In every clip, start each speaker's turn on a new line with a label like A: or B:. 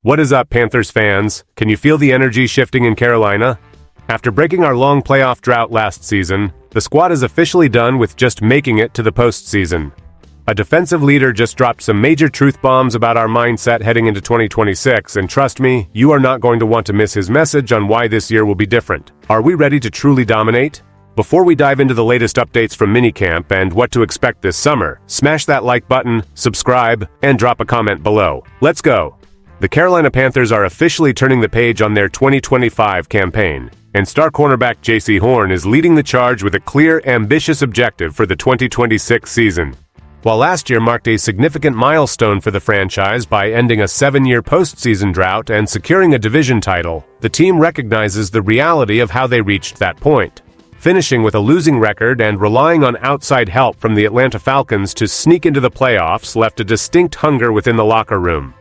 A: What is up, Panthers fans? Can you feel the energy shifting in Carolina? After breaking our long playoff drought last season, the squad is officially done with just making it to the postseason. A defensive leader just dropped some major truth bombs about our mindset heading into 2026, and trust me, you are not going to want to miss his message on why this year will be different. Are we ready to truly dominate? Before we dive into the latest updates from minicamp and what to expect this summer, smash that like button, subscribe, and drop a comment below. Let's go! The Carolina Panthers are officially turning the page on their 2025 campaign, and star cornerback J.C. Horn is leading the charge with a clear, ambitious objective for the 2026 season. While last year marked a significant milestone for the franchise by ending a 7-year postseason drought and securing a division title, the team recognizes the reality of how they reached that point. Finishing with a losing record and relying on outside help from the Atlanta Falcons to sneak into the playoffs left a distinct hunger within the locker room.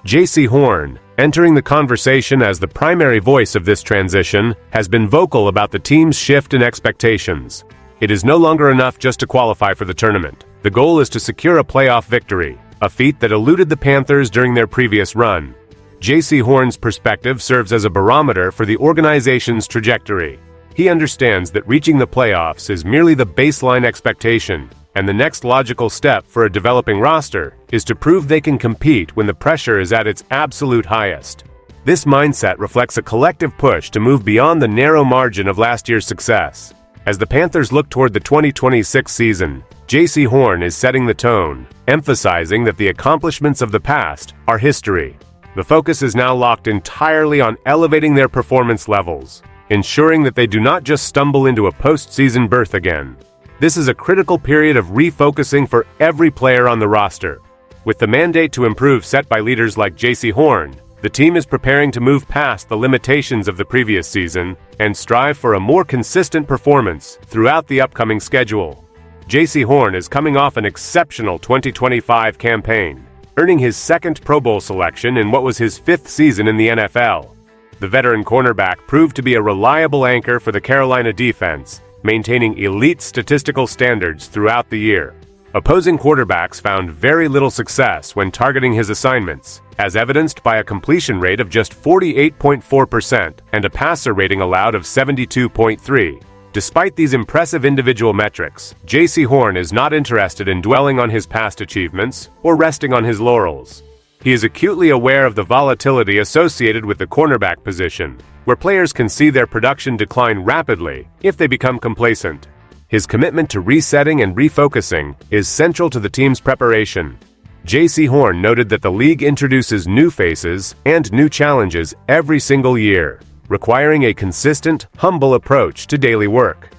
A: J.C. Horn, entering the conversation as the primary voice of this transition, has been vocal about the team's shift in expectations. It is no longer enough just to qualify for the tournament. The goal is to secure a playoff victory, a feat that eluded the Panthers during their previous run. J.C. Horn's perspective serves as a barometer for the organization's trajectory. He understands that reaching the playoffs is merely the baseline expectation, and the next logical step for a developing roster is to prove they can compete when the pressure is at its absolute highest. This mindset reflects a collective push to move beyond the narrow margin of last year's success. As the Panthers look toward the 2026 season, J.C. Horn is setting the tone, emphasizing that the accomplishments of the past are history. The focus is now locked entirely on elevating their performance levels, ensuring that they do not just stumble into a postseason berth again. This is a critical period of refocusing for every player on the roster. With the mandate to improve set by leaders like J.C. Horn, the team is preparing to move past the limitations of the previous season and strive for a more consistent performance throughout the upcoming schedule. J.C. Horn is coming off an exceptional 2025 campaign, earning his second Pro Bowl selection in what was his 5th season in the NFL. The veteran cornerback proved to be a reliable anchor for the Carolina defense, maintaining elite statistical standards throughout the year. Opposing quarterbacks found very little success when targeting his assignments, as evidenced by a completion rate of just 48.4% and a passer rating allowed of 72.3. Despite these impressive individual metrics, J.C. Horn is not interested in dwelling on his past achievements or resting on his laurels. He is acutely aware of the volatility associated with the cornerback position, where players can see their production decline rapidly if they become complacent. His commitment to resetting and refocusing is central to the team's preparation. J.C. Horn noted that the league introduces new faces and new challenges every single year, requiring a consistent, humble approach to daily work.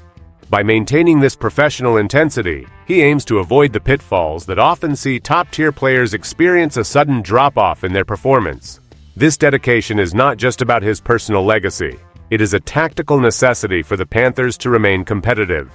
A: By maintaining this professional intensity, he aims to avoid the pitfalls that often see top-tier players experience a sudden drop-off in their performance. This dedication is not just about his personal legacy. It is a tactical necessity for the Panthers to remain competitive.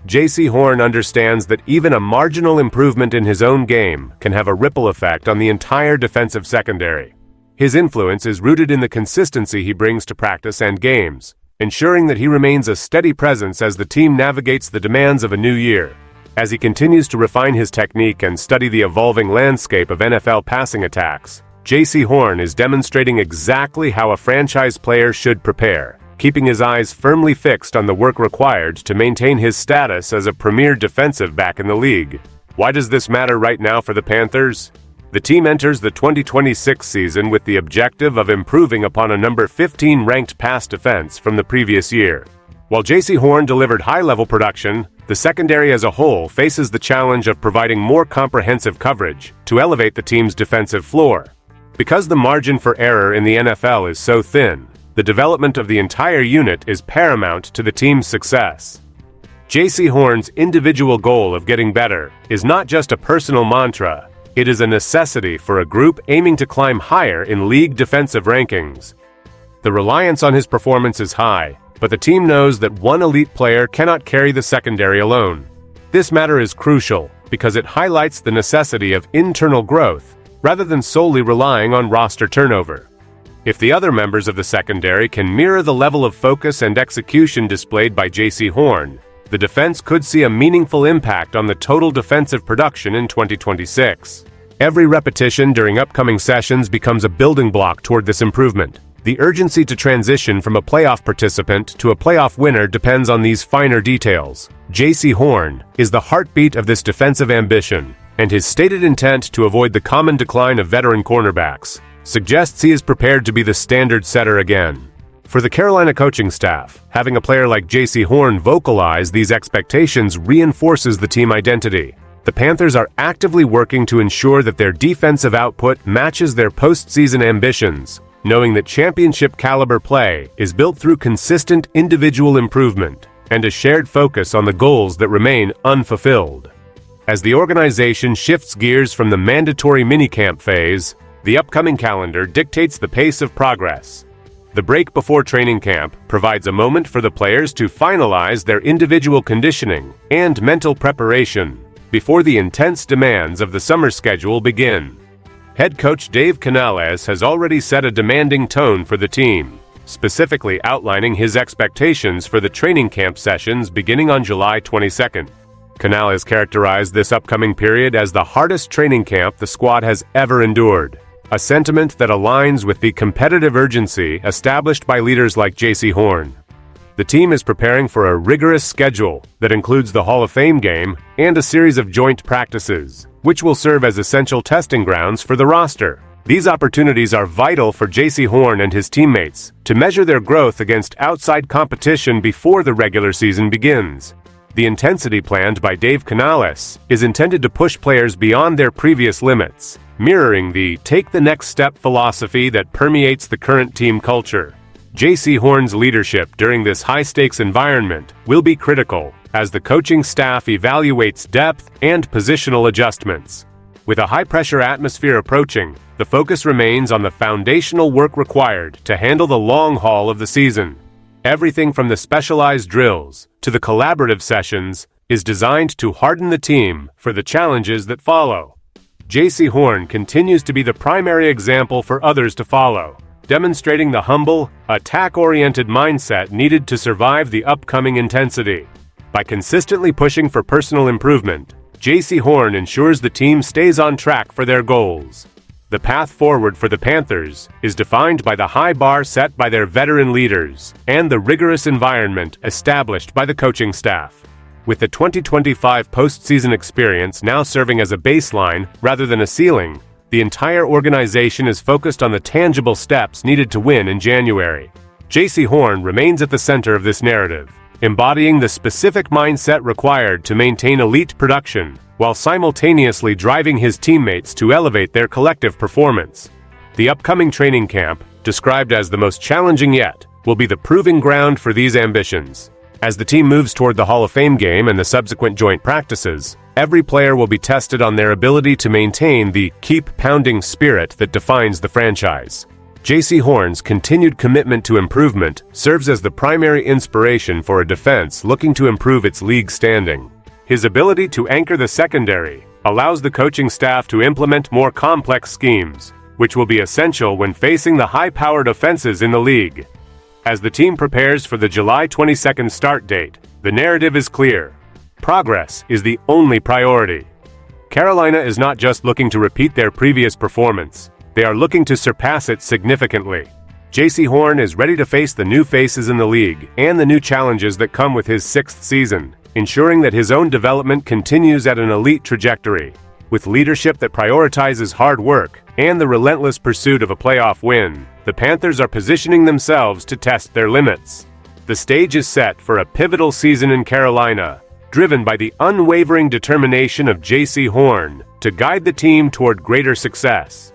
A: J.C. Horn understands that even a marginal improvement in his own game can have a ripple effect on the entire defensive secondary. His influence is rooted in the consistency he brings to practice and games, ensuring that he remains a steady presence as the team navigates the demands of a new year. As he continues to refine his technique and study the evolving landscape of NFL passing attacks, J.C. Horn is demonstrating exactly how a franchise player should prepare, keeping his eyes firmly fixed on the work required to maintain his status as a premier defensive back in the league. Why does this matter right now for the Panthers? The team enters the 2026 season with the objective of improving upon a number 15 ranked pass defense from the previous year. While J.C. Horn delivered high-level production, the secondary as a whole faces the challenge of providing more comprehensive coverage to elevate the team's defensive floor. Because the margin for error in the NFL is so thin, the development of the entire unit is paramount to the team's success. J.C. Horn's individual goal of getting better is not just a personal mantra. It is a necessity for a group aiming to climb higher in league defensive rankings. The reliance on his performance is high, but the team knows that one elite player cannot carry the secondary alone. This matter is crucial because it highlights the necessity of internal growth rather than solely relying on roster turnover. If the other members of the secondary can mirror the level of focus and execution displayed by J.C. Horn, the defense could see a meaningful impact on the total defensive production in 2026. Every repetition during upcoming sessions becomes a building block toward this improvement. The urgency to transition from a playoff participant to a playoff winner depends on these finer details. J.C. Horn is the heartbeat of this defensive ambition, and his stated intent to avoid the common decline of veteran cornerbacks suggests he is prepared to be the standard setter again. For the Carolina coaching staff, having a player like J.C. Horn vocalize these expectations reinforces the team identity. The Panthers are actively working to ensure that their defensive output matches their postseason ambitions, knowing that championship-caliber play is built through consistent individual improvement and a shared focus on the goals that remain unfulfilled. As the organization shifts gears from the mandatory minicamp phase, the upcoming calendar dictates the pace of progress. The break before training camp provides a moment for the players to finalize their individual conditioning and mental preparation before the intense demands of the summer schedule begin. Head coach Dave Canales has already set a demanding tone for the team, specifically outlining his expectations for the training camp sessions beginning on July 22nd. Canales characterized this upcoming period as the hardest training camp the squad has ever endured, a sentiment that aligns with the competitive urgency established by leaders like J.C. Horn. The team is preparing for a rigorous schedule that includes the Hall of Fame game and a series of joint practices, which will serve as essential testing grounds for the roster. These opportunities are vital for J.C. Horn and his teammates to measure their growth against outside competition before the regular season begins. The intensity planned by Dave Canales is intended to push players beyond their previous limits, mirroring the take the next step philosophy that permeates the current team culture. J.C. Horn's leadership during this high-stakes environment will be critical as the coaching staff evaluates depth and positional adjustments. With a high-pressure atmosphere approaching, the focus remains on the foundational work required to handle the long haul of the season. Everything from the specialized drills to the collaborative sessions is designed to harden the team for the challenges that follow. J.C. Horn continues to be the primary example for others to follow, demonstrating the humble, attack-oriented mindset needed to survive the upcoming intensity. By consistently pushing for personal improvement, J.C. Horn ensures the team stays on track for their goals. The path forward for the Panthers is defined by the high bar set by their veteran leaders and the rigorous environment established by the coaching staff. With the 2025 postseason experience now serving as a baseline rather than a ceiling, the entire organization is focused on the tangible steps needed to win in January. J.C. Horn remains at the center of this narrative, embodying the specific mindset required to maintain elite production while simultaneously driving his teammates to elevate their collective performance. The upcoming training camp, described as the most challenging yet, will be the proving ground for these ambitions. As the team moves toward the Hall of Fame game and the subsequent joint practices, every player will be tested on their ability to maintain the keep pounding spirit that defines the franchise. J.C. Horn's continued commitment to improvement serves as the primary inspiration for a defense looking to improve its league standing. His ability to anchor the secondary allows the coaching staff to implement more complex schemes, which will be essential when facing the high-powered offenses in the league. As the team prepares for the July 22nd start date, the narrative is clear. Progress is the only priority. Carolina is not just looking to repeat their previous performance, they are looking to surpass it significantly. J.C. Horn is ready to face the new faces in the league and the new challenges that come with his sixth season, ensuring that his own development continues at an elite trajectory. With leadership that prioritizes hard work and the relentless pursuit of a playoff win, the Panthers are positioning themselves to test their limits. The stage is set for a pivotal season in Carolina, driven by the unwavering determination of J.C. Horn to guide the team toward greater success.